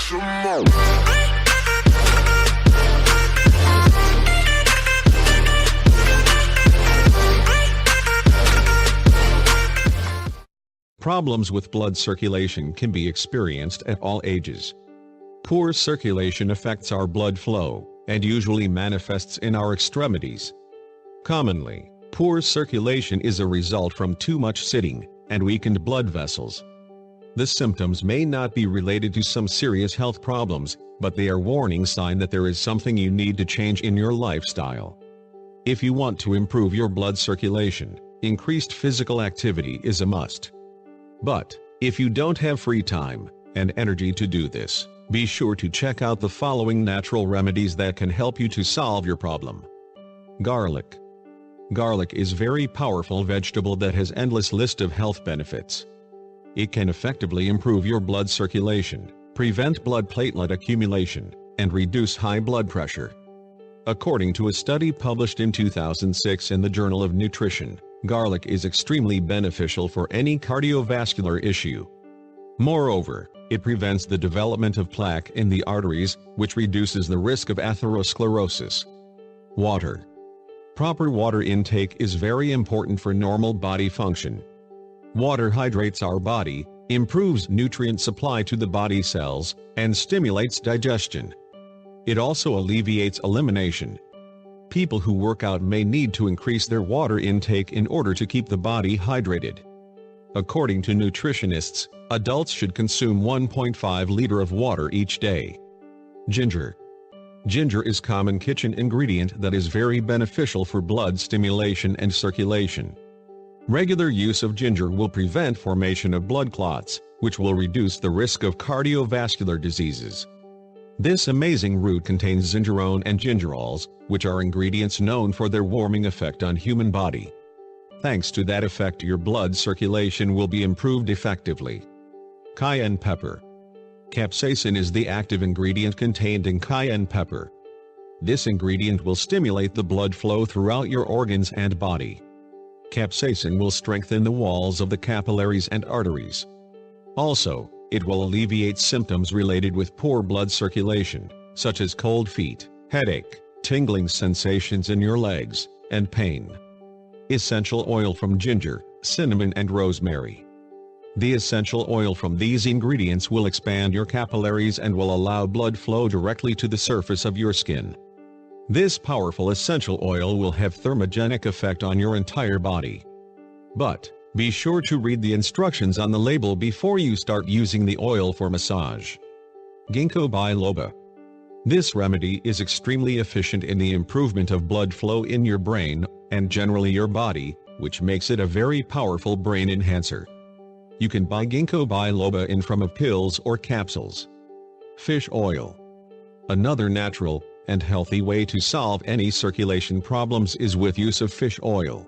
some more. Problems with blood circulation can be experienced at all ages. Poor circulation affects our blood flow, and usually manifests in our extremities. Commonly, poor circulation is a result from too much sitting, and weakened blood vessels. The symptoms may not be related to some serious health problems, but they are a warning sign that there is something you need to change in your lifestyle. If you want to improve your blood circulation, increased physical activity is a must. But, if you don't have free time and energy to do this, be sure to check out the following natural remedies that can help you to solve your problem. Garlic. Garlic is a very powerful vegetable that has endless list of health benefits. It can effectively improve your blood circulation, prevent blood platelet accumulation, and reduce high blood pressure. According to a study published in 2006 in the Journal of Nutrition, garlic is extremely beneficial for any cardiovascular issue. Moreover, it prevents the development of plaque in the arteries, which reduces the risk of atherosclerosis. Water. Proper water intake is very important for normal body function. Water hydrates our body, improves nutrient supply to the body cells, and stimulates digestion. It also alleviates elimination. People who work out may need to increase their water intake in order to keep the body hydrated. According to nutritionists, adults should consume 1.5 liters of water each day. Ginger. Ginger is a common kitchen ingredient that is very beneficial for blood stimulation and circulation. Regular use of ginger will prevent formation of blood clots, which will reduce the risk of cardiovascular diseases. This amazing root contains gingerone and gingerols, which are ingredients known for their warming effect on human body. Thanks to that effect, your blood circulation will be improved effectively. Cayenne pepper. Capsaicin is the active ingredient contained in cayenne pepper. This ingredient will stimulate the blood flow throughout your organs and body. Capsaicin will strengthen the walls of the capillaries and arteries. Also, it will alleviate symptoms related with poor blood circulation, such as cold feet, headache, tingling sensations in your legs, and pain. Essential oil from ginger, cinnamon and rosemary. The essential oil from these ingredients will expand your capillaries and will allow blood flow directly to the surface of your skin. This powerful essential oil will have thermogenic effect on your entire body. But, be sure to read the instructions on the label before you start using the oil for massage. Ginkgo biloba. This remedy is extremely efficient in the improvement of blood flow in your brain, and generally your body, which makes it a very powerful brain enhancer. You can buy Ginkgo biloba in form of pills or capsules. Fish oil. Another natural and healthy way to solve any circulation problems is with use of fish oil.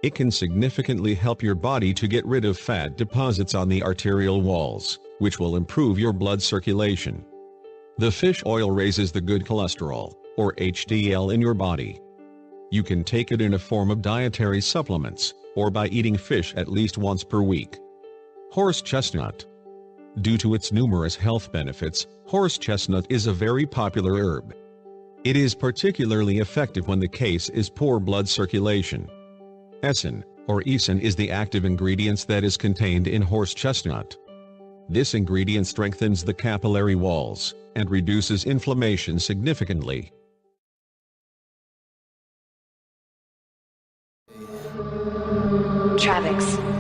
It can significantly help your body to get rid of fat deposits on the arterial walls, which will improve your blood circulation. The fish oil raises the good cholesterol, or HDL, in your body. You can take it in a form of dietary supplements, or by eating fish at least once per week. Horse-chestnut. Due to its numerous health benefits, horse-chestnut is a very popular herb. It is particularly effective when the case is poor blood circulation. Esin, or esin, is the active ingredient that is contained in horse-chestnut. This ingredient strengthens the capillary walls, and reduces inflammation significantly. Travix.